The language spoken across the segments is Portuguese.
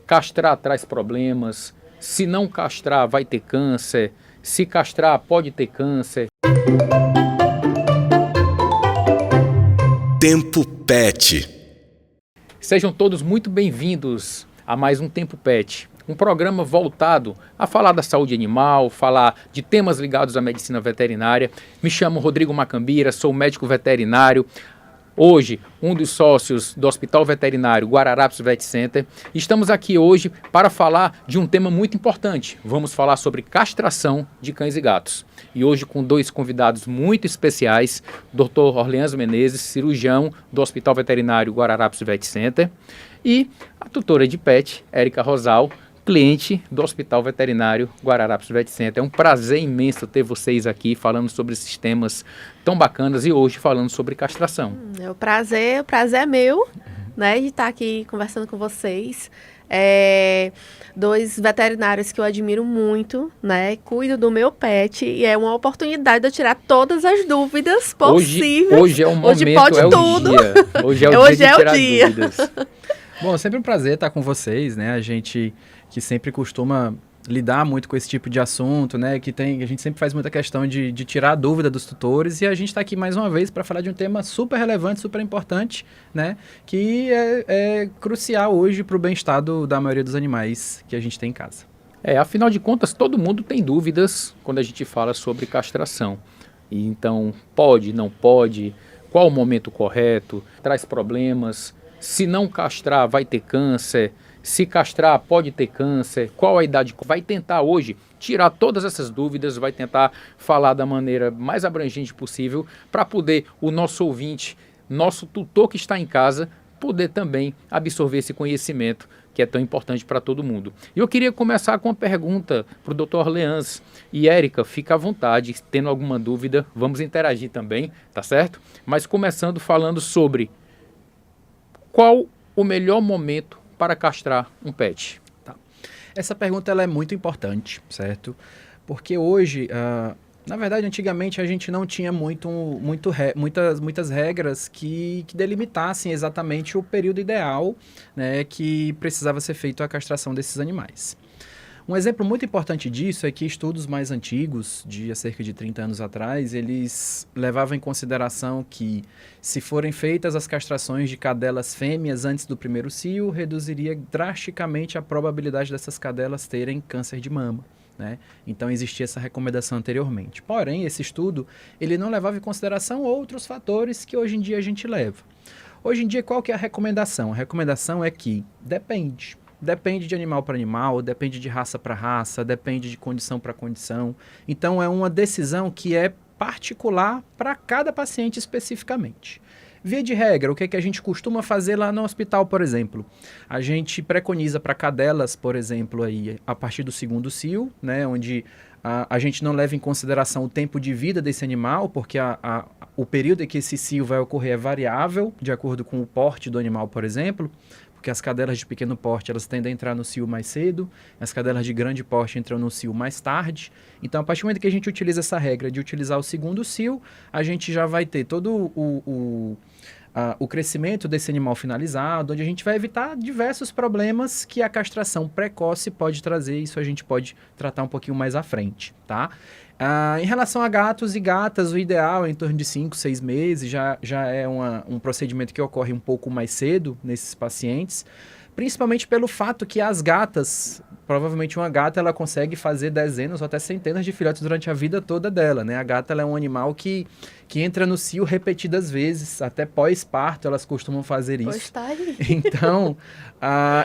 castrar traz problemas, se não castrar vai ter câncer, se castrar pode ter câncer. Tempo Pet. Sejam todos muito bem-vindos a mais um Tempo Pet, um programa voltado a falar da saúde animal, falar de temas ligados à medicina veterinária. Me chamo Rodrigo Macambira, sou médico veterinário, hoje um dos sócios do Hospital Veterinário Guararapes Vet Center. Estamos aqui hoje para falar de um tema muito importante. Vamos falar sobre castração de cães e gatos. E hoje com dois convidados muito especiais, Dr. Orleans Menezes, cirurgião do Hospital Veterinário Guararapes Vet Center, e a tutora de pet, Érica Rosal, cliente do Hospital Veterinário Guararapes Vet Center. É um prazer imenso ter vocês aqui falando sobre esses temas tão bacanas e hoje falando sobre castração. O prazer é meu, né, de estar aqui conversando com vocês. Dois veterinários que eu admiro muito, né, cuido do meu pet e é uma oportunidade de eu tirar todas as dúvidas possíveis. Hoje é o momento, hoje pode é tudo. O dia. Hoje é o hoje dia de tirar dia. dúvidas. Bom, é sempre um prazer estar com vocês, né? A gente que sempre costuma lidar muito com esse tipo de assunto, né? A gente sempre faz muita questão de tirar a dúvida dos tutores e a gente está aqui mais uma vez para falar de um tema super relevante, super importante, né? Que é crucial hoje para o bem-estar da maioria dos animais que a gente tem em casa. Afinal de contas, todo mundo tem dúvidas quando a gente fala sobre castração. E então, pode, não pode, qual o momento correto, traz problemas. Se não castrar, vai ter câncer. Se castrar, pode ter câncer. Qual a idade? Vai tentar hoje tirar todas essas dúvidas, vai tentar falar da maneira mais abrangente possível para poder o nosso ouvinte, nosso tutor que está em casa, poder também absorver esse conhecimento que é tão importante para todo mundo. E eu queria começar com uma pergunta para o Dr. Orleans. E Érica, fica à vontade, tendo alguma dúvida, vamos interagir também, tá certo? Mas começando falando sobre qual o melhor momento para castrar um pet? Tá. Essa pergunta ela é muito importante, certo? Porque hoje, na verdade, antigamente a gente não tinha muitas regras que delimitassem exatamente o período ideal, né, que precisava ser feito a castração desses animais. Um exemplo muito importante disso é que estudos mais antigos, de há cerca de 30 anos atrás, eles levavam em consideração que, se forem feitas as castrações de cadelas fêmeas antes do primeiro cio, reduziria drasticamente a probabilidade dessas cadelas terem câncer de mama, né? Então existia essa recomendação anteriormente. Porém, esse estudo ele não levava em consideração outros fatores que hoje em dia a gente leva. Hoje em dia, qual que é a recomendação? A recomendação é que depende. Depende de animal para animal, depende de raça para raça, depende de condição para condição. Então, é uma decisão que é particular para cada paciente especificamente. Via de regra, o que é que a gente costuma fazer lá no hospital, por exemplo? A gente preconiza para cadelas, por exemplo, aí, a partir do segundo cio, né, onde a gente não leva em consideração o tempo de vida desse animal, porque o período em que esse cio vai ocorrer é variável, de acordo com o porte do animal, por exemplo. Porque as cadelas de pequeno porte, elas tendem a entrar no cio mais cedo, as cadelas de grande porte entram no cio mais tarde. Então, a partir do momento que a gente utiliza essa regra de utilizar o segundo cio, a gente já vai ter todo o crescimento desse animal finalizado, onde a gente vai evitar diversos problemas que a castração precoce pode trazer. Isso a gente pode tratar um pouquinho mais à frente, tá? Em relação a gatos e gatas, o ideal é em torno de 5, 6 meses, já é um procedimento que ocorre um pouco mais cedo nesses pacientes, principalmente pelo fato que as gatas, provavelmente uma gata, ela consegue fazer dezenas ou até centenas de filhotes durante a vida toda dela, né? A gata ela é um animal que entra no cio repetidas vezes, até pós-parto elas costumam fazer isso. Então,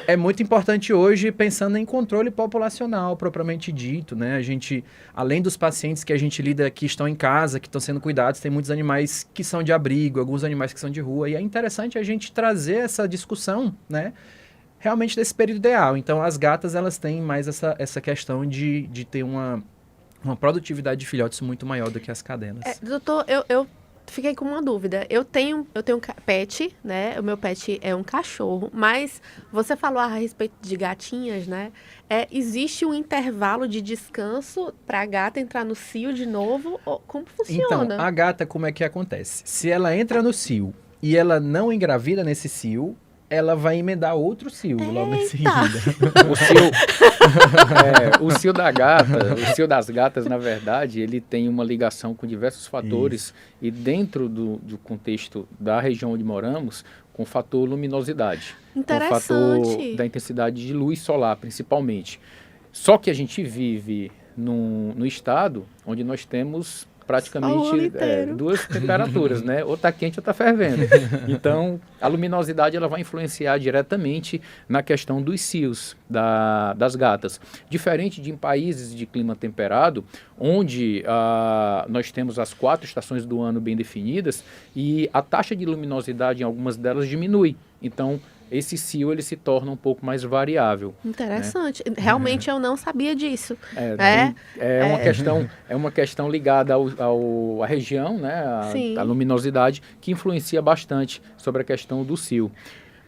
é muito importante hoje, pensando em controle populacional propriamente dito, né? A gente, além dos pacientes que a gente lida que estão em casa, que estão sendo cuidados, tem muitos animais que são de abrigo, alguns animais que são de rua, e é interessante a gente trazer essa discussão, né? Realmente desse período ideal. Então, as gatas, elas têm mais essa questão de ter uma produtividade de filhotes muito maior do que as cadelas. Doutor, eu fiquei com uma dúvida. Eu tenho pet, né? O meu pet é um cachorro, mas você falou a respeito de gatinhas, né? Existe um intervalo de descanso para a gata entrar no cio de novo? Como funciona? Então, a gata, como é que acontece? Se ela entra no cio e ela não engravida nesse cio, ela vai emendar outro cio logo em Eita! seguida. O cio da gata, o cio das gatas, na verdade, ele tem uma ligação com diversos fatores e dentro do contexto da região onde moramos, com o fator luminosidade. Com o fator Interessante. da intensidade de luz solar, principalmente. Só que a gente vive no estado onde nós temos Só o ano praticamente inteiro. duas temperaturas, né? Ou está quente ou está fervendo. Então, a luminosidade ela vai influenciar diretamente na questão dos cios das gatas. Diferente de em países de clima temperado, onde nós temos as 4 estações do ano bem definidas e a taxa de luminosidade em algumas delas diminui. Então, esse cio ele se torna um pouco mais variável. Interessante. Realmente eu não sabia disso. É uma questão ligada à região, né, Sim. à luminosidade, que influencia bastante sobre a questão do cio.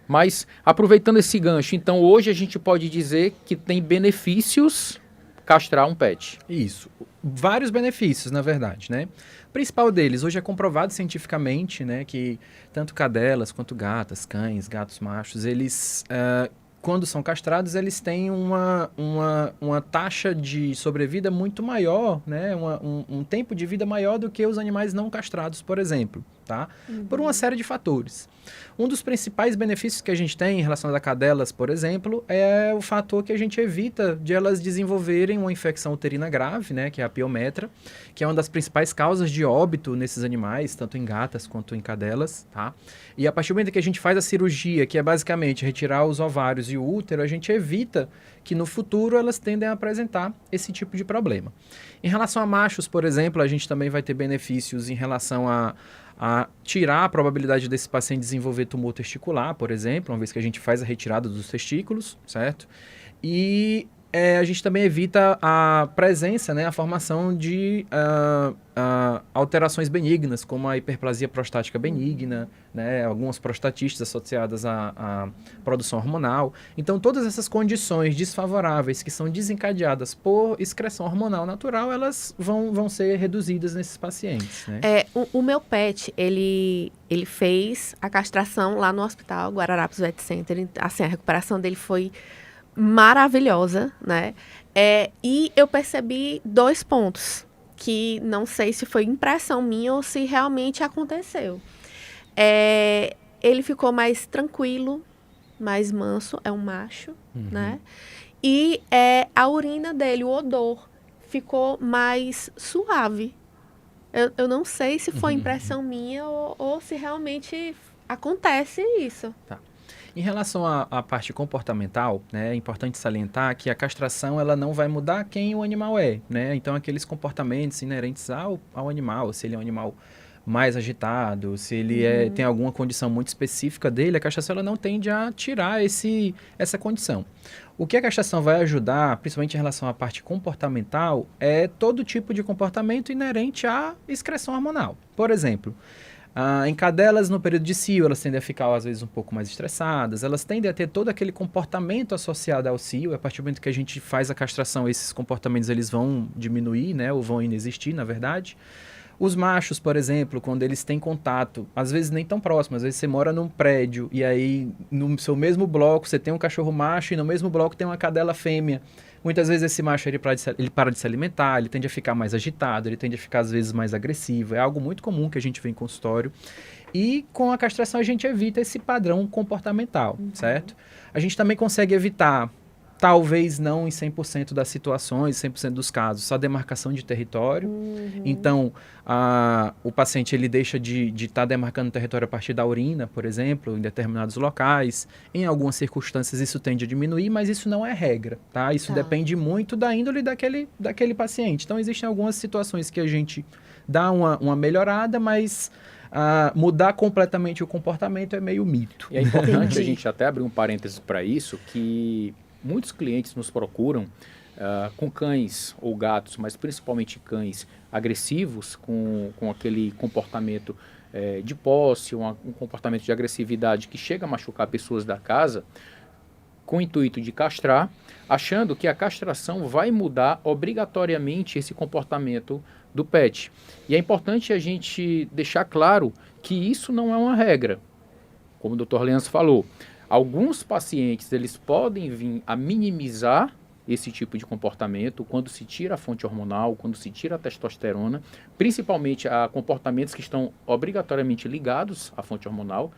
Mas, aproveitando esse gancho, então hoje a gente pode dizer que tem benefícios castrar um pet. Isso. Vários benefícios, na verdade, né? O principal deles, hoje é comprovado cientificamente, né, que tanto cadelas quanto gatas, cães, gatos machos, eles, quando são castrados, eles têm uma taxa de sobrevida muito maior, né, um tempo de vida maior do que os animais não castrados, por exemplo, tá? Por uma série de fatores. Um dos principais benefícios que a gente tem em relação a cadelas, por exemplo, é o fator que a gente evita de elas desenvolverem uma infecção uterina grave, né, que é a piometra, que é uma das principais causas de óbito nesses animais, tanto em gatas quanto em cadelas, tá? E a partir do momento que a gente faz a cirurgia, que é basicamente retirar os ovários e o útero, a gente evita que no futuro elas tendem a apresentar esse tipo de problema. Em relação a machos, por exemplo, a gente também vai ter benefícios em relação a tirar a probabilidade desse paciente desenvolver tumor testicular, por exemplo, uma vez que a gente faz a retirada dos testículos, certo? E a gente também evita a presença, né, a formação de alterações benignas, como a hiperplasia prostática benigna, né, algumas prostatistas associadas à produção hormonal. Então, todas essas condições desfavoráveis que são desencadeadas por excreção hormonal natural, elas vão ser reduzidas nesses pacientes, né? O meu pet, ele fez a castração lá no hospital Guararapes Vet Center. Assim, a recuperação dele foi maravilhosa, né? E eu percebi 2 pontos, que não sei se foi impressão minha ou se realmente aconteceu. Ele ficou mais tranquilo, mais manso, é um macho, né? E a urina dele, o odor, ficou mais suave. Eu não sei se foi impressão minha ou se realmente acontece isso. Tá. Em relação à parte comportamental, né, é importante salientar que a castração ela não vai mudar quem o animal é, né? Então, aqueles comportamentos inerentes ao animal, se ele é um animal mais agitado, se ele tem alguma condição muito específica dele, a castração ela não tende a tirar essa condição. O que a castração vai ajudar, principalmente em relação à parte comportamental, é todo tipo de comportamento inerente à excreção hormonal. Por exemplo, em cadelas, no período de cio, elas tendem a ficar, às vezes, um pouco mais estressadas. Elas tendem a ter todo aquele comportamento associado ao cio. A partir do momento que a gente faz a castração, esses comportamentos eles vão diminuir, né? Ou vão inexistir, na verdade. Os machos, por exemplo, quando eles têm contato, às vezes nem tão próximo, às vezes você mora num prédio e aí no seu mesmo bloco você tem um cachorro macho e no mesmo bloco tem uma cadela fêmea. Muitas vezes esse macho ele para de se alimentar, ele tende a ficar mais agitado, ele tende a ficar às vezes mais agressivo. É algo muito comum que a gente vê em consultório. E com a castração a gente evita esse padrão comportamental, certo? A gente também consegue evitar, talvez não em 100% das situações, 100% dos casos, a demarcação de território. Então, o paciente ele deixa de estar demarcando território a partir da urina, por exemplo, em determinados locais. Em algumas circunstâncias isso tende a diminuir, mas isso não é regra, tá? Isso depende muito da índole daquele paciente. Então, existem algumas situações que a gente dá uma melhorada, mas mudar completamente o comportamento é meio mito. E é importante a gente até abrir um parênteses para isso, que muitos clientes nos procuram com cães ou gatos, mas principalmente cães agressivos, com aquele comportamento de posse, um comportamento de agressividade que chega a machucar pessoas da casa, com o intuito de castrar, achando que a castração vai mudar obrigatoriamente esse comportamento do pet. E é importante a gente deixar claro que isso não é uma regra. Como o Dr. Leandro falou, Alguns pacientes, eles podem vir a minimizar esse tipo de comportamento quando se tira a fonte hormonal, quando se tira a testosterona, principalmente a comportamentos que estão obrigatoriamente ligados à fonte hormonal,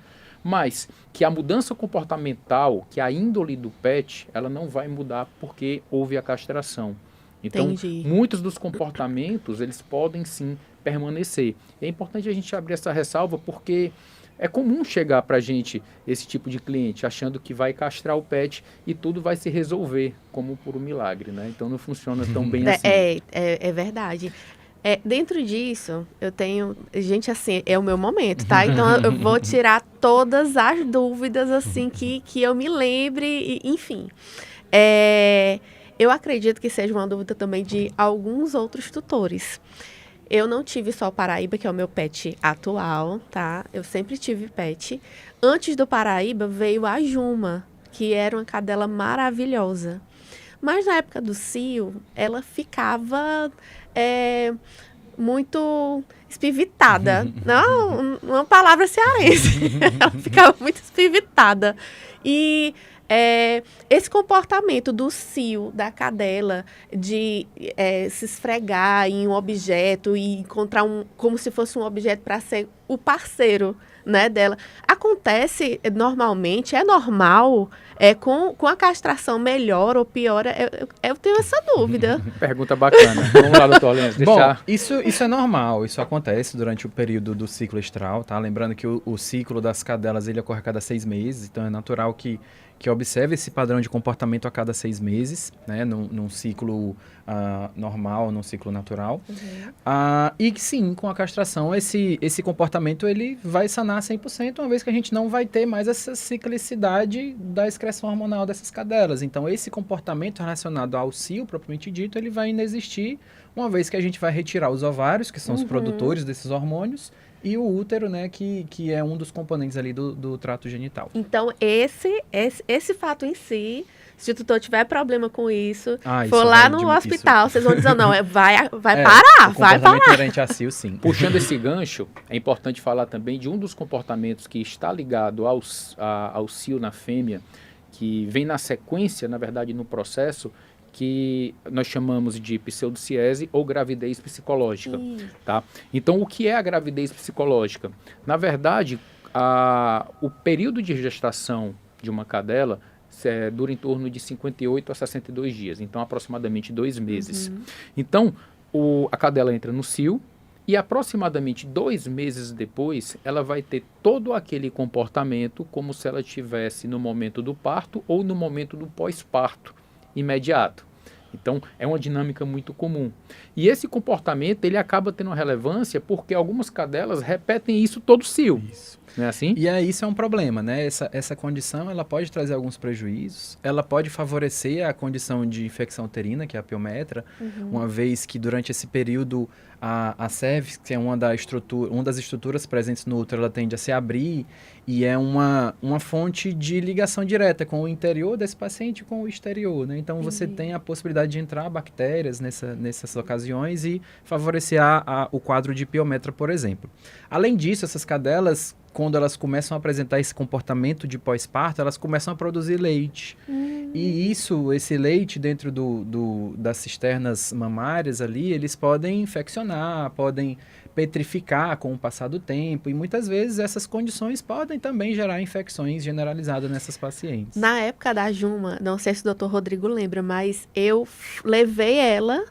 mas que a mudança comportamental, que a índole do PET, ela não vai mudar porque houve a castração. Então, Entendi. muitos dos comportamentos, eles podem sim permanecer. É importante a gente abrir essa ressalva porque é comum chegar para a gente esse tipo de cliente achando que vai castrar o pet e tudo vai se resolver como por um milagre, né? Então não funciona tão bem assim. É verdade. Dentro disso, eu tenho... Gente, assim, é o meu momento, tá? Então, eu vou tirar todas as dúvidas, assim, que eu me lembre, enfim. Eu acredito que seja uma dúvida também de alguns outros tutores. Eu não tive só o Paraíba, que é o meu pet atual, tá? Eu sempre tive pet. Antes do Paraíba, veio a Juma, que era uma cadela maravilhosa. Mas na época do cio, ela ficava muito espivitada. Não, uma palavra cearense. Ela ficava muito espivitada. E esse comportamento do cio, da cadela, de se esfregar em um objeto e encontrar como se fosse um objeto para ser o parceiro, né, dela, acontece normalmente, é normal, com a castração melhor ou pior? Eu tenho essa dúvida. Pergunta bacana. Vamos lá, doutor Lenz, deixar... Bom, isso é normal, isso acontece durante o período do ciclo estral, tá? Lembrando que o ciclo das cadelas, ele ocorre a cada 6 meses, então é natural que observe esse padrão de comportamento a cada 6 meses, né, num ciclo normal, num ciclo natural. E que sim, com a castração, esse comportamento ele vai sanar 100%, uma vez que a gente não vai ter mais essa ciclicidade da excreção hormonal dessas cadelas. Então, esse comportamento relacionado ao cio, propriamente dito, ele vai inexistir, uma vez que a gente vai retirar os ovários, que são os produtores desses hormônios, e o útero, né, que é um dos componentes ali do trato genital. Então, esse fato em si, se o tutor tiver problema com isso, isso for lá no hospital, vocês vão dizer, não, vai parar, vai parar. Inerente a cio, sim. Puxando esse gancho, é importante falar também de um dos comportamentos que está ligado ao cio na fêmea, que vem na sequência, na verdade, no processo, que nós chamamos de pseudociese ou gravidez psicológica, tá? Então, o que é a gravidez psicológica? Na verdade, o período de gestação de uma cadela dura em torno de 58 a 62 dias, então aproximadamente 2 meses. Então, a cadela entra no cio e aproximadamente 2 meses depois, ela vai ter todo aquele comportamento como se ela estivesse no momento do parto ou no momento do pós-parto imediato. Então, é uma dinâmica muito comum. E esse comportamento, ele acaba tendo relevância porque algumas cadelas repetem isso todo cio. Isso. Não é assim? E aí isso é um problema, né? Essa condição, ela pode trazer alguns prejuízos, ela pode favorecer a condição de infecção uterina, que é a piometra, uma vez que durante esse período a cervix, que é uma das estruturas presentes no útero, ela tende a se abrir e é uma fonte de ligação direta com o interior desse paciente com o exterior, né? Então você tem a possibilidade de entrar bactérias nessas ocasiões e favorecer o quadro de piometra, por exemplo. Além disso, essas cadelas, quando elas começam a apresentar esse comportamento de pós-parto, elas começam a produzir leite. E esse leite dentro das cisternas mamárias ali, eles podem infeccionar, podem petrificar com o passar do tempo, e muitas vezes essas condições podem também gerar infecções generalizadas nessas pacientes. Na época da Juma, não sei se o doutor Rodrigo lembra, mas eu levei ela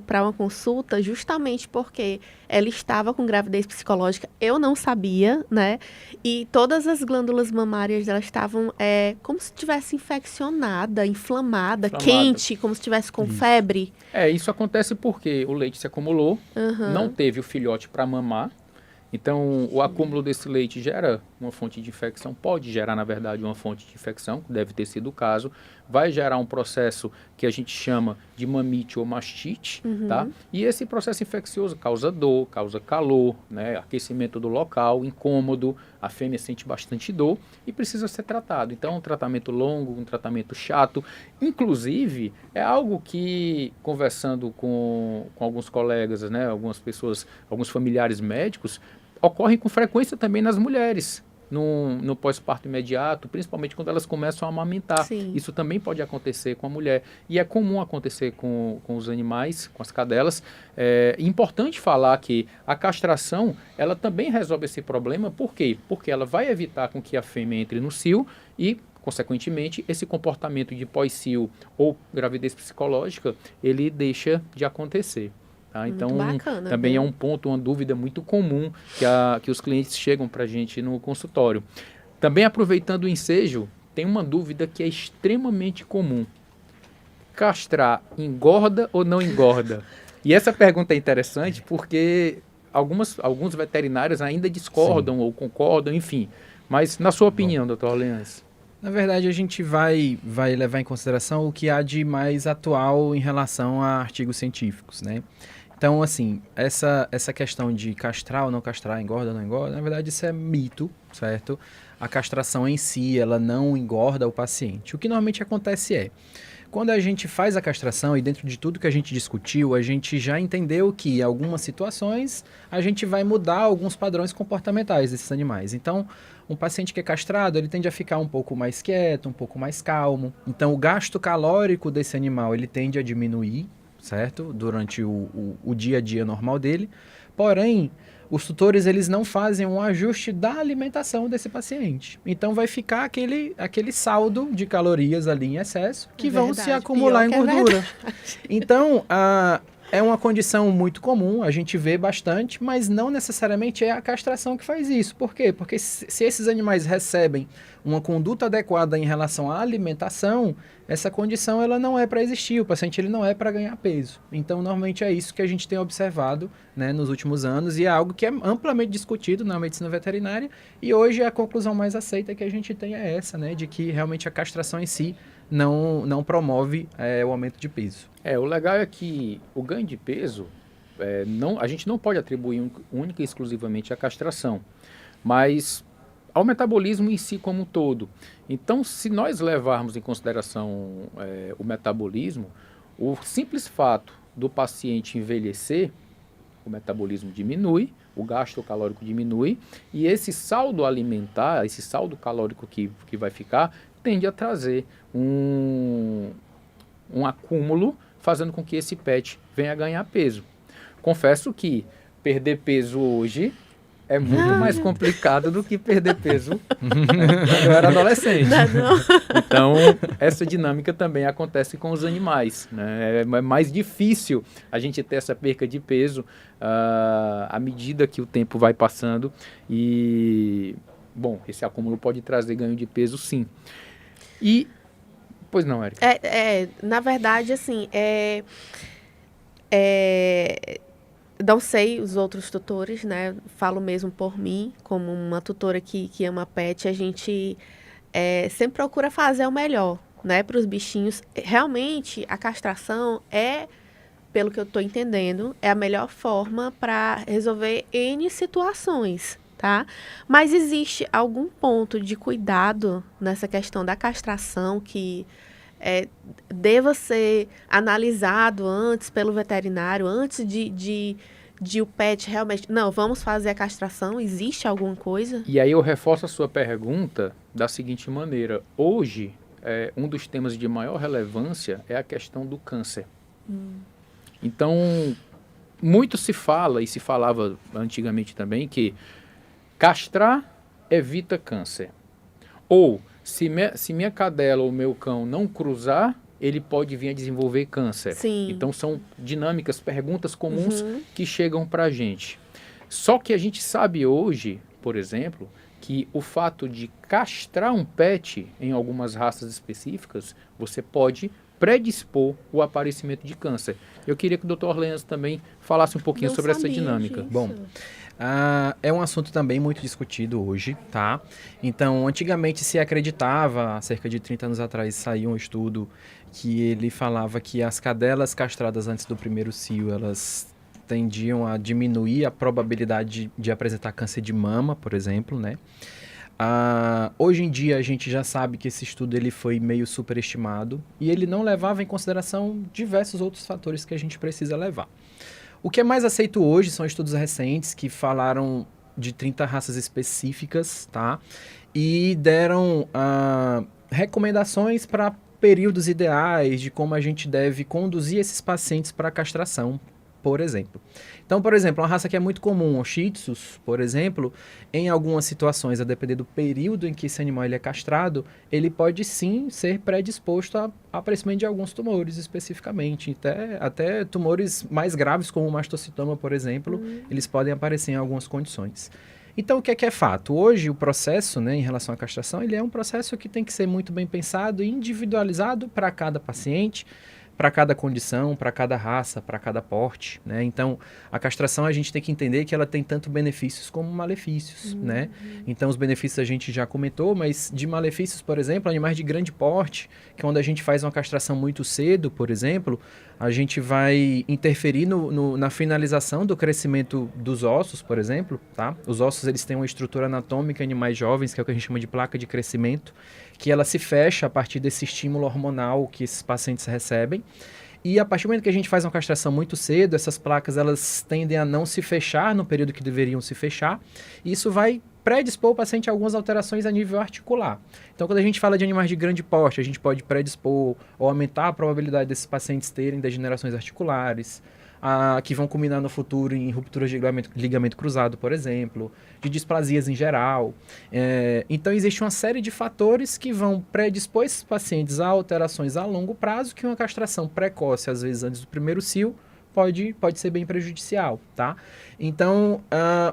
para uma consulta justamente porque ela estava com gravidez psicológica, eu não sabia, né? E todas as glândulas mamárias dela estavam como se estivesse infeccionada, inflamada, quente, como se estivesse com febre. Isso acontece porque o leite se acumulou, não teve o filhote para mamar, então o acúmulo desse leite gera uma fonte de infecção, pode gerar, na verdade, uma fonte de infecção, que deve ter sido o caso, vai gerar um processo que a gente chama de mamite ou mastite, tá? E esse processo infeccioso causa dor, causa calor, né? Aquecimento do local, incômodo, a fêmea sente bastante dor e precisa ser tratado. Então, um tratamento longo, um tratamento chato, inclusive, é algo que, conversando com alguns colegas, né? Algumas pessoas, alguns familiares médicos, ocorrem com frequência também nas mulheres. no pós-parto imediato, principalmente quando elas começam a amamentar. Sim. Isso também pode acontecer com a mulher. E é comum acontecer com os animais, com as cadelas. É importante falar que a castração, ela também resolve esse problema. Por quê? Porque ela vai evitar com que a fêmea entre no cio e, consequentemente, esse comportamento de pós-cio ou gravidez psicológica, ele deixa de acontecer. Tá? Muito Então, bacana, também viu? é um ponto, uma dúvida muito comum que os clientes chegam para a gente no consultório. Também, aproveitando o ensejo, tem uma dúvida que é extremamente comum. Castrar engorda ou não engorda? E essa pergunta é interessante porque alguns veterinários ainda discordam ou concordam, enfim. Mas, na sua opinião, doutor Orleans? Na verdade, a gente vai levar em consideração o que há de mais atual em relação a artigos científicos, né? Então, assim, essa questão de castrar ou não castrar, engorda ou não engorda, na verdade isso é mito, certo? A castração em si, ela não engorda o paciente. O que normalmente acontece é, quando a gente faz a castração e dentro de tudo que a gente discutiu, a gente já entendeu que em algumas situações a gente vai mudar alguns padrões comportamentais desses animais. Então, um paciente que é castrado, ele tende a ficar um pouco mais quieto, um pouco mais calmo. Então, o gasto calórico desse animal, ele tende a diminuir, certo? Durante o dia a dia normal dele. Porém, os tutores, eles não fazem um ajuste da alimentação desse paciente. Então, vai ficar aquele saldo de calorias ali em excesso que vão se acumular em gordura. Então, é uma condição muito comum, a gente vê bastante, mas não necessariamente é a castração que faz isso. Por quê? Porque se esses animais recebem uma conduta adequada em relação à alimentação, essa condição ela não é para existir, o paciente ele não é para ganhar peso. Então, normalmente é isso que a gente tem observado, né, nos últimos anos e é algo que é amplamente discutido na medicina veterinária e hoje a conclusão mais aceita que a gente tem é essa, né, de que realmente a castração em si não promove o aumento de peso. O legal é que o ganho de peso, a gente não pode atribuir única e exclusivamente à castração, mas ao metabolismo em si como um todo. Então, se nós levarmos em consideração o metabolismo, o simples fato do paciente envelhecer, o metabolismo diminui, o gasto calórico diminui, e esse saldo alimentar, esse saldo calórico que vai ficar, tende a trazer um acúmulo, fazendo com que esse pet venha a ganhar peso. Confesso que perder peso hoje é muito mais complicado do que perder peso quando eu era adolescente. Não. Então, essa dinâmica também acontece com os animais, né? É mais difícil a gente ter essa perca de peso à medida que o tempo vai passando e, bom, esse acúmulo pode trazer ganho de peso, sim. E, pois não, Érica? Na verdade, assim, não sei os outros tutores, né? Falo mesmo por mim, como uma tutora que ama pet, a gente sempre procura fazer o melhor, né, para os bichinhos. Realmente, a castração pelo que eu estou entendendo, é a melhor forma para resolver N situações, tá? Mas existe algum ponto de cuidado nessa questão da castração que deva ser analisado antes pelo veterinário, antes de o pet realmente... Não, vamos fazer a castração, existe alguma coisa? E aí eu reforço a sua pergunta da seguinte maneira. Hoje, um dos temas de maior relevância é a questão do câncer. Então, muito se fala, e se falava antigamente também, que castrar evita câncer. Ou, se minha cadela ou meu cão não cruzar, ele pode vir a desenvolver câncer. Sim. Então, são dinâmicas, perguntas comuns que chegam para a gente. Só que a gente sabe hoje, por exemplo, que o fato de castrar um pet em algumas raças específicas, você pode predispor o aparecimento de câncer. Eu queria que o Dr. Orleans também falasse um pouquinho sobre essa dinâmica. Disso. Bom, é um assunto também muito discutido hoje, tá? Então, antigamente se acreditava, há cerca de 30 anos atrás saiu um estudo que ele falava que as cadelas castradas antes do primeiro cio, elas tendiam a diminuir a probabilidade de apresentar câncer de mama, por exemplo, né? Hoje em dia a gente já sabe que esse estudo ele foi meio superestimado e ele não levava em consideração diversos outros fatores que a gente precisa levar. O que é mais aceito hoje são estudos recentes que falaram de 30 raças específicas, tá? E deram recomendações para períodos ideais de como a gente deve conduzir esses pacientes para castração, por exemplo. Então, por exemplo, uma raça que é muito comum, o Shih Tzus, por exemplo, em algumas situações, a depender do período em que esse animal ele é castrado, ele pode sim ser predisposto a aparecimento de alguns tumores especificamente. Até tumores mais graves, como o mastocitoma, por exemplo, eles podem aparecer em algumas condições. Então, o que é fato? Hoje, o processo, né, em relação à castração, ele é um processo que tem que ser muito bem pensado e individualizado para cada paciente, para cada condição, para cada raça, para cada porte, né? Então, a castração a gente tem que entender que ela tem tanto benefícios como malefícios, né? Então, os benefícios a gente já comentou, mas de malefícios, por exemplo, animais de grande porte, que quando a gente faz uma castração muito cedo, por exemplo, a gente vai interferir na finalização do crescimento dos ossos, por exemplo, tá? Os ossos, eles têm uma estrutura anatômica em animais jovens, que é o que a gente chama de placa de crescimento, que ela se fecha a partir desse estímulo hormonal que esses pacientes recebem. E a partir do momento que a gente faz uma castração muito cedo, essas placas elas tendem a não se fechar no período que deveriam se fechar. E isso vai predispor o paciente a algumas alterações a nível articular. Então, quando a gente fala de animais de grande porte, a gente pode predispor ou aumentar a probabilidade desses pacientes terem degenerações articulares, que vão culminar no futuro em rupturas de ligamento cruzado, por exemplo, de displasias em geral. Então, existe uma série de fatores que vão predispor esses pacientes a alterações a longo prazo, que uma castração precoce, às vezes antes do primeiro cio, pode ser bem prejudicial, tá? Então,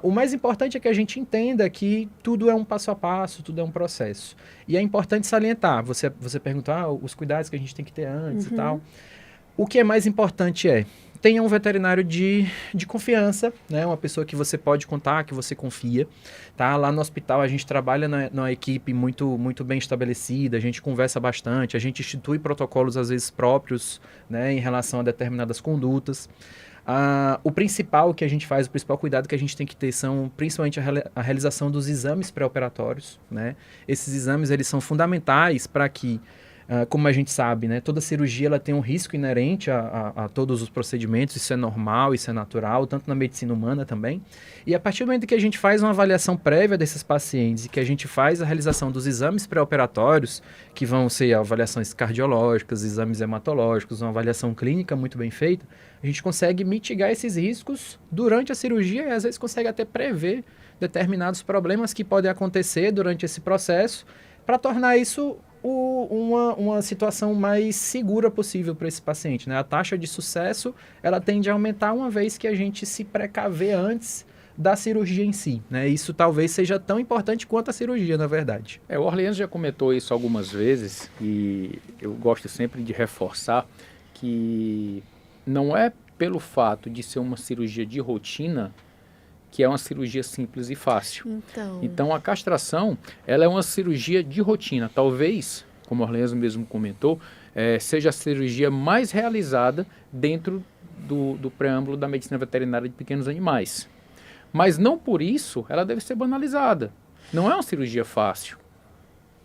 o mais importante é que a gente entenda que tudo é um passo a passo, tudo é um processo. E é importante salientar, você perguntou os cuidados que a gente tem que ter antes e tal. O que é mais importante tenha um veterinário de confiança, né? Uma pessoa que você pode contar, que você confia, tá? Lá no hospital a gente trabalha numa equipe muito, muito bem estabelecida, a gente conversa bastante, a gente institui protocolos às vezes próprios, né? Em relação a determinadas condutas. O principal que a gente faz, o principal cuidado que a gente tem que ter são principalmente a realização dos exames pré-operatórios, né? Esses exames, eles são fundamentais para que como a gente sabe, né, toda cirurgia ela tem um risco inerente a todos os procedimentos, isso é normal, isso é natural, tanto na medicina humana também. E a partir do momento que a gente faz uma avaliação prévia desses pacientes e que a gente faz a realização dos exames pré-operatórios, que vão ser avaliações cardiológicas, exames hematológicos, uma avaliação clínica muito bem feita, a gente consegue mitigar esses riscos durante a cirurgia e às vezes consegue até prever determinados problemas que podem acontecer durante esse processo para tornar isso uma situação mais segura possível para esse paciente, né? A taxa de sucesso, ela tende a aumentar uma vez que a gente se precaver antes da cirurgia em si, né? Isso talvez seja tão importante quanto a cirurgia, na verdade. O Orleans já comentou isso algumas vezes e eu gosto sempre de reforçar que não é pelo fato de ser uma cirurgia de rotina que é uma cirurgia simples e fácil. Então, a castração, ela é uma cirurgia de rotina. Talvez, como o Orleans mesmo comentou, seja a cirurgia mais realizada dentro do preâmbulo da medicina veterinária de pequenos animais. Mas não por isso ela deve ser banalizada. Não é uma cirurgia fácil.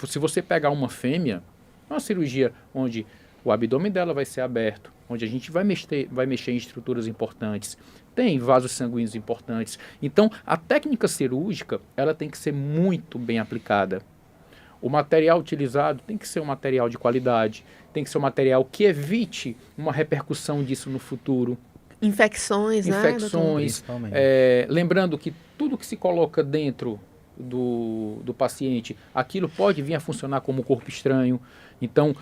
Se você pegar uma fêmea, é uma cirurgia onde o abdômen dela vai ser aberto, onde a gente vai mexer em estruturas importantes, tem vasos sanguíneos importantes. Então, a técnica cirúrgica, ela tem que ser muito bem aplicada. O material utilizado tem que ser um material de qualidade, tem que ser um material que evite uma repercussão disso no futuro. Infecções, né? Lembrando que tudo que se coloca dentro do paciente, aquilo pode vir a funcionar como corpo estranho. Então,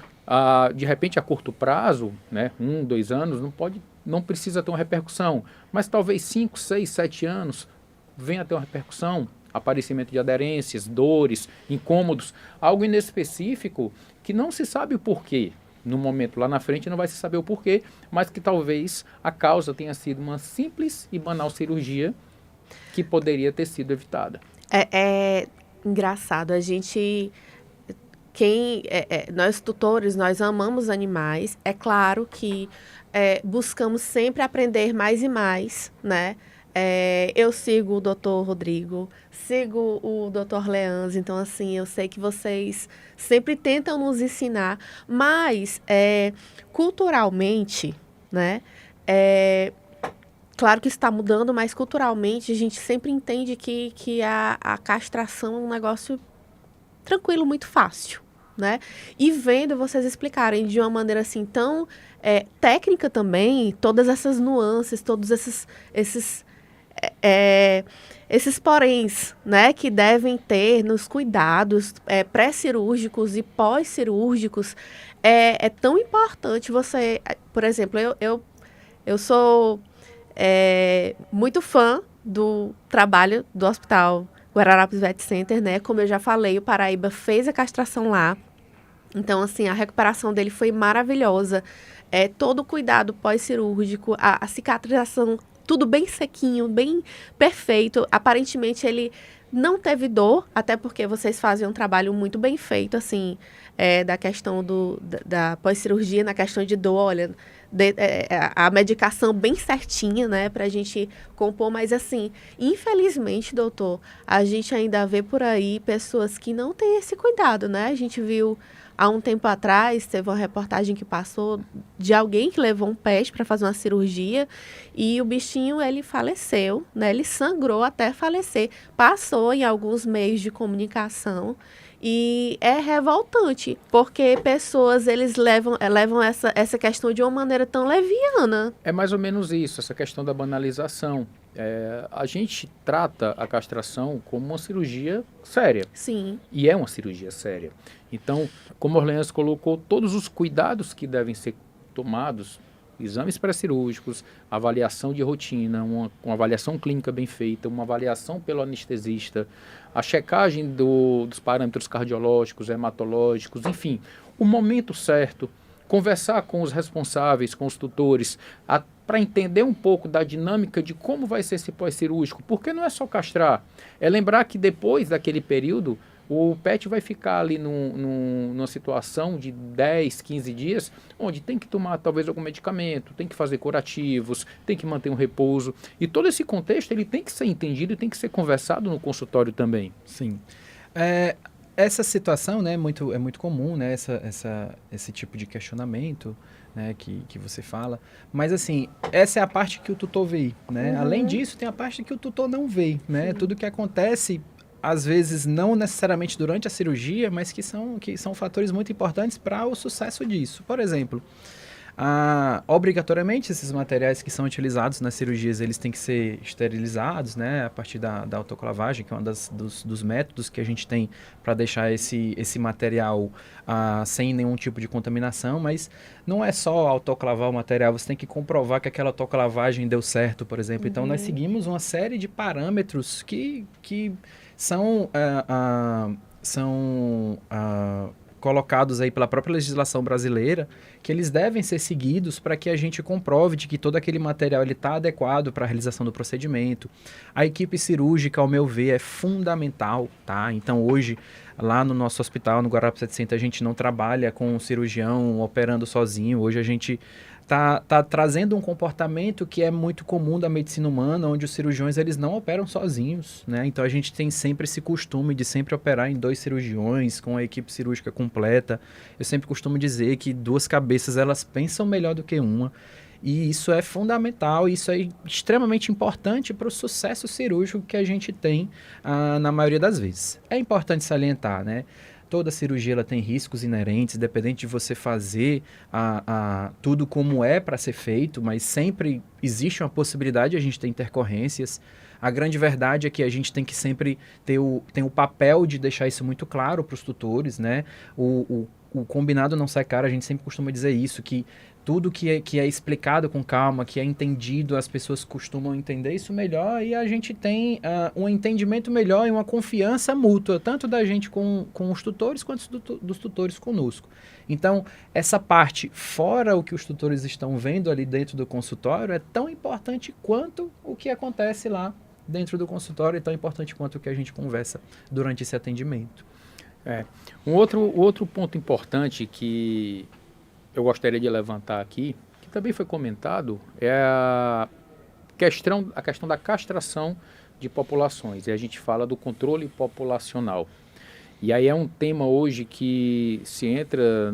de repente, a curto prazo, né, 1, 2 anos, não precisa ter uma repercussão, mas talvez 5, 6, 7 anos venha a ter uma repercussão, aparecimento de aderências, dores, incômodos, algo inespecífico que não se sabe o porquê. No momento lá na frente não vai se saber o porquê, mas que talvez a causa tenha sido uma simples e banal cirurgia que poderia ter sido evitada. É engraçado, nós tutores, nós amamos animais, é claro que buscamos sempre aprender mais e mais, né? Eu sigo o Dr. Rodrigo, sigo o Dr. Orleans, então assim, eu sei que vocês sempre tentam nos ensinar, mas culturalmente, né? Claro que está mudando, mas culturalmente a gente sempre entende que a castração é um negócio tranquilo, muito fácil, né? E vendo vocês explicarem de uma maneira assim tão técnica também, todas essas nuances, todos esses poréns, né, que devem ter nos cuidados pré-cirúrgicos e pós-cirúrgicos, é tão importante você, por exemplo, eu sou muito fã do trabalho do Hospital Guararapes Vet Center, né? Como eu já falei, o Paraíba fez a castração lá. Então, assim, a recuperação dele foi maravilhosa. Todo o cuidado pós-cirúrgico, a cicatrização, tudo bem sequinho, bem perfeito. Aparentemente, ele não teve dor, até porque vocês fazem um trabalho muito bem feito, assim, da questão da pós-cirurgia, na questão de dor, olha, a medicação bem certinha, né, pra gente compor, mas assim, infelizmente, doutor, a gente ainda vê por aí pessoas que não têm esse cuidado, né? A gente viu há um tempo atrás, teve uma reportagem que passou de alguém que levou um pet para fazer uma cirurgia e o bichinho, ele faleceu, né? Ele sangrou até falecer. Passou em alguns meios de comunicação e é revoltante, porque pessoas, eles levam essa questão de uma maneira tão leviana. É mais ou menos isso, essa questão da banalização. A gente trata a castração como uma cirurgia séria. Sim. E é uma cirurgia séria. Então, como a Orleans colocou, todos os cuidados que devem ser tomados, exames pré-cirúrgicos, avaliação de rotina, uma avaliação clínica bem feita, uma avaliação pelo anestesista, a checagem dos parâmetros cardiológicos, hematológicos, enfim, o momento certo, conversar com os responsáveis, com os tutores, para entender um pouco da dinâmica de como vai ser esse pós-cirúrgico, porque não é só castrar, é lembrar que depois daquele período, o pet vai ficar ali numa situação de 10, 15 dias, onde tem que tomar talvez algum medicamento, tem que fazer curativos, tem que manter um repouso. E todo esse contexto ele tem que ser entendido e tem que ser conversado no consultório também. Sim. Essa situação, né, é muito comum, né, esse tipo de questionamento, né, que você fala. Mas, assim, essa é a parte que o tutor vê, né? Uhum. Além disso, tem a parte que o tutor não vê, né? Tudo que acontece, às vezes, não necessariamente durante a cirurgia, mas que são fatores muito importantes para o sucesso disso. Por exemplo, obrigatoriamente, esses materiais que são utilizados nas cirurgias, eles têm que ser esterilizados, né, a partir da autoclavagem, que é um dos métodos que a gente tem para deixar esse material sem nenhum tipo de contaminação, mas não é só autoclavar o material, você tem que comprovar que aquela autoclavagem deu certo, por exemplo. Então, nós seguimos uma série de parâmetros que são colocados aí pela própria legislação brasileira, que eles devem ser seguidos para que a gente comprove de que todo aquele material está adequado para a realização do procedimento. A equipe cirúrgica, ao meu ver, é fundamental, tá? Então, hoje, lá no nosso hospital, no Guararapes 700, a gente não trabalha com um cirurgião operando sozinho. Hoje a gente tá trazendo um comportamento que é muito comum da medicina humana, onde os cirurgiões eles não operam sozinhos, né? Então a gente tem sempre esse costume de sempre operar em 2 cirurgiões, com a equipe cirúrgica completa. Eu sempre costumo dizer que 2 cabeças elas pensam melhor do que uma. E isso é fundamental, isso é extremamente importante para o sucesso cirúrgico que a gente tem na maioria das vezes. É importante salientar, né? Toda cirurgia ela tem riscos inerentes, dependente de você fazer tudo como é para ser feito, mas sempre existe uma possibilidade de a gente ter intercorrências. A grande verdade é que a gente tem que sempre ter tem o papel de deixar isso muito claro para os tutores, né? O combinado não sai caro, a gente sempre costuma dizer isso, que tudo que é explicado com calma, que é entendido, as pessoas costumam entender isso melhor e a gente tem um entendimento melhor e uma confiança mútua, tanto da gente com os tutores quanto dos tutores conosco. Então, essa parte, fora o que os tutores estão vendo ali dentro do consultório, é tão importante quanto o que acontece lá dentro do consultório, é tão importante quanto o que a gente conversa durante esse atendimento. Um outro ponto importante que eu gostaria de levantar aqui, que também foi comentado, é a questão da castração de populações. E a gente fala do controle populacional. E aí é um tema hoje que se entra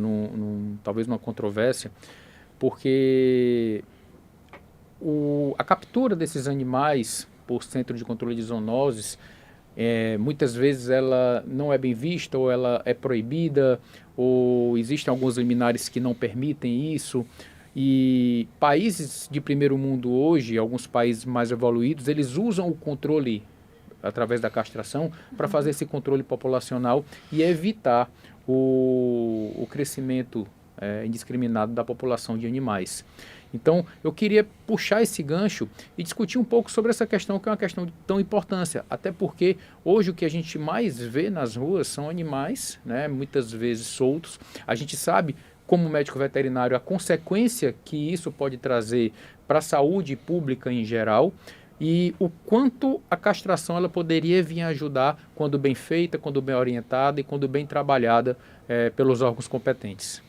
talvez numa controvérsia, porque a captura desses animais por Centro de Controle de Zoonoses, muitas vezes ela não é bem vista, ou ela é proibida, ou existem alguns liminares que não permitem isso. E países de primeiro mundo hoje, alguns países mais evoluídos, eles usam o controle através da castração para fazer esse controle populacional e evitar o crescimento indiscriminado da população de animais. Então, eu queria puxar esse gancho e discutir um pouco sobre essa questão, que é uma questão de tão importância, até porque hoje o que a gente mais vê nas ruas são animais, né, muitas vezes soltos. A gente sabe, como médico veterinário, a consequência que isso pode trazer para a saúde pública em geral, e o quanto a castração ela poderia vir ajudar quando bem feita, quando bem orientada e quando bem trabalhada pelos órgãos competentes.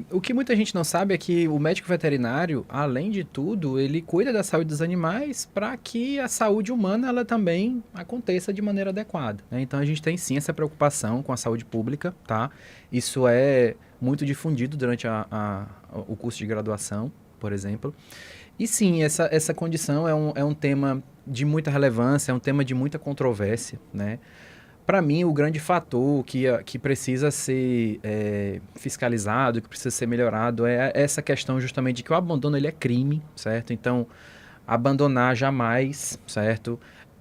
O que muita gente não sabe é que o médico veterinário, além de tudo, ele cuida da saúde dos animais para que a saúde humana ela também aconteça de maneira adequada, né? Então a gente tem sim essa preocupação com a saúde pública, tá? Isso é muito difundido durante o curso de graduação, por exemplo. E sim, essa condição é um tema de muita relevância, é um tema de muita controvérsia, né? Para mim, o grande fator que precisa ser fiscalizado, que precisa ser melhorado, é essa questão justamente de que o abandono ele é crime, certo? Então, abandonar jamais, certo?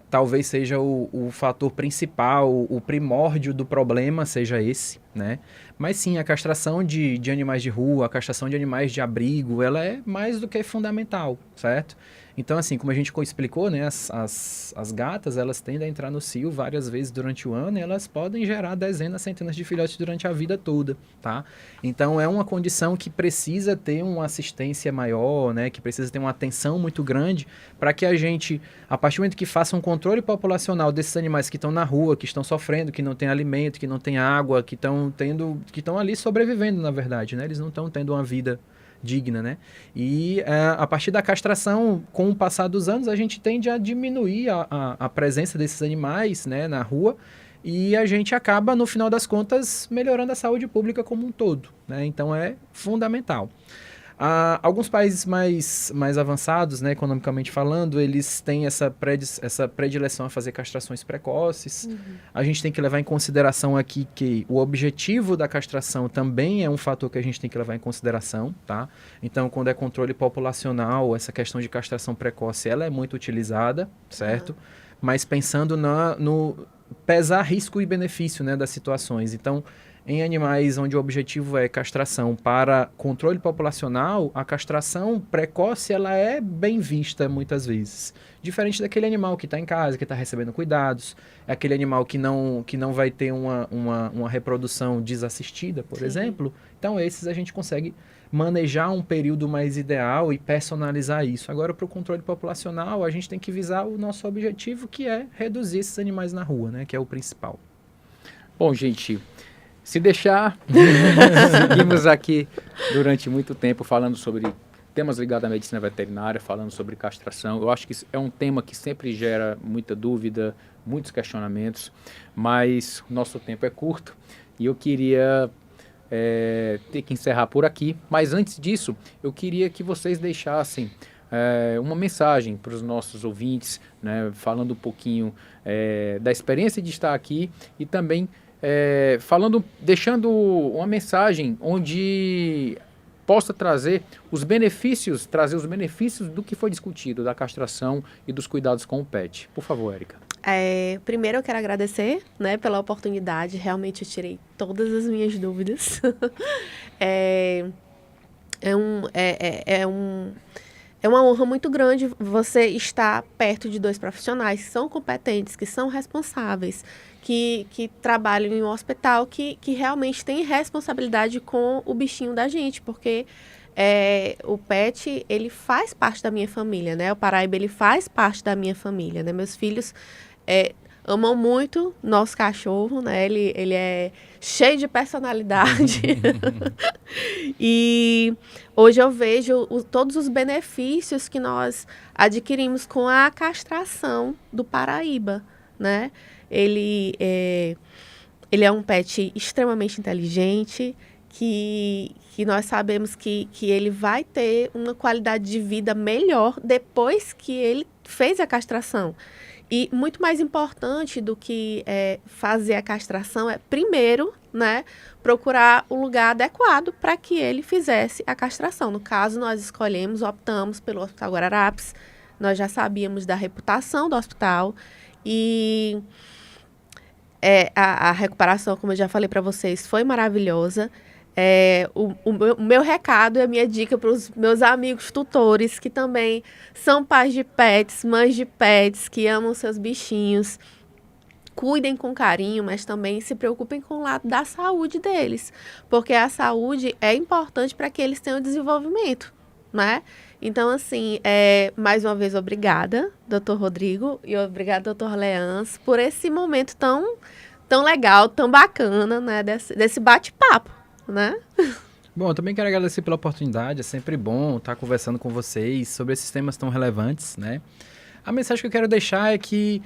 Talvez seja o fator principal, o primórdio do problema seja esse, né? Mas sim, a castração de animais de rua, a castração de animais de abrigo, ela é mais do que fundamental, certo? Então, assim, como a gente explicou, né, as gatas, elas tendem a entrar no cio várias vezes durante o ano e elas podem gerar dezenas, centenas de filhotes durante a vida toda, tá? Então, é uma condição que precisa ter uma assistência maior, né, que precisa ter uma atenção muito grande para que a gente, a partir do momento que faça um controle populacional desses animais que estão na rua, que estão sofrendo, que não tem alimento, que não tem água, que estão ali sobrevivendo, na verdade, né? Eles não estão tendo uma vida digna, né? E a partir da castração, com o passar dos anos, a gente tende a diminuir a presença desses animais, né, na rua, e a gente acaba, no final das contas, melhorando a saúde pública como um todo, né? Então é fundamental. Alguns países mais avançados, né, economicamente falando, eles têm essa predileção a fazer castrações precoces. Uhum. A gente tem que levar em consideração aqui que o objetivo da castração também é um fator que a gente tem que levar em consideração, tá? Então, quando é controle populacional, essa questão de castração precoce, ela é muito utilizada, certo? Uhum. Mas pensando no pesar risco e benefício, né, das situações. Então, em animais onde o objetivo é castração para controle populacional, a castração precoce ela é bem vista muitas vezes. Diferente daquele animal que está em casa, que está recebendo cuidados, é aquele animal que não vai ter uma reprodução desassistida, por exemplo. Então, esses a gente consegue manejar um período mais ideal e personalizar isso. Agora, para o controle populacional, a gente tem que visar o nosso objetivo, que é reduzir esses animais na rua, né, que é o principal. Bom, gente, se deixar, seguimos aqui durante muito tempo falando sobre temas ligados à medicina veterinária, falando sobre castração. Eu acho que é um tema que sempre gera muita dúvida, muitos questionamentos, mas o nosso tempo é curto e eu queria ter que encerrar por aqui. Mas antes disso, eu queria que vocês deixassem uma mensagem para os nossos ouvintes, né, falando um pouquinho da experiência de estar aqui e também deixando uma mensagem onde possa trazer os benefícios do que foi discutido, da castração e dos cuidados com o pet. Por favor, Érica. Primeiro eu quero agradecer, né, pela oportunidade, realmente eu tirei todas as minhas dúvidas. É uma honra muito grande você estar perto de dois profissionais que são competentes, que são responsáveis, que trabalham em um hospital, que realmente tem responsabilidade com o bichinho da gente, porque o pet, ele faz parte da minha família, né? O Paraíba, ele faz parte da minha família, né? Meus filhos amam muito nosso cachorro, né? Ele é cheio de personalidade. E hoje eu vejo todos os benefícios que nós adquirimos com a castração do Paraíba, né? Ele é um pet extremamente inteligente, que nós sabemos que ele vai ter uma qualidade de vida melhor depois que ele fez a castração. E muito mais importante do que fazer a castração é, primeiro, né, procurar o lugar adequado para que ele fizesse a castração. No caso, nós optamos pelo Hospital Guararapes, nós já sabíamos da reputação do hospital e a recuperação, como eu já falei para vocês, foi maravilhosa. O meu recado e a minha dica para os meus amigos tutores, que também são pais de pets, mães de pets, que amam seus bichinhos, cuidem com carinho, mas também se preocupem com o lado da saúde deles, porque a saúde é importante para que eles tenham desenvolvimento, né? Então, assim, mais uma vez, obrigada, doutor Rodrigo, e obrigada, doutor Leãs, por esse momento tão legal, tão bacana, né, desse bate-papo, né? Bom, eu também quero agradecer pela oportunidade, é sempre bom estar conversando com vocês sobre esses temas tão relevantes, né? A mensagem que eu quero deixar é que,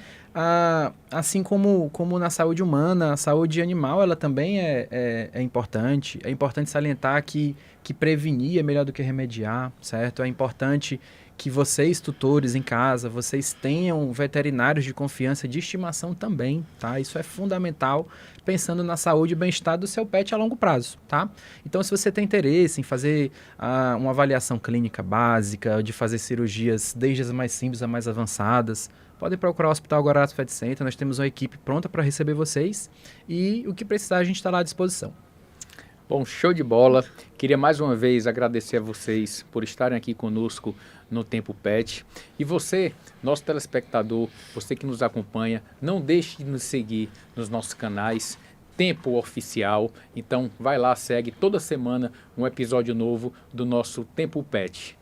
assim como na saúde humana, a saúde animal ela também é importante. É importante salientar que prevenir é melhor do que remediar, certo? É importante que vocês, tutores em casa, vocês tenham veterinários de confiança, de estimação também, tá? Isso é fundamental, pensando na saúde e bem-estar do seu pet a longo prazo, tá? Então, se você tem interesse em fazer uma avaliação clínica básica, de fazer cirurgias desde as mais simples a mais avançadas, pode procurar o Hospital Guararapes Pet Center, nós temos uma equipe pronta para receber vocês e o que precisar a gente está lá à disposição. Bom, show de bola. Queria mais uma vez agradecer a vocês por estarem aqui conosco no Tempo Pet. E você, nosso telespectador, você que nos acompanha, não deixe de nos seguir nos nossos canais Tempo Oficial. Então vai lá, segue toda semana um episódio novo do nosso Tempo Pet.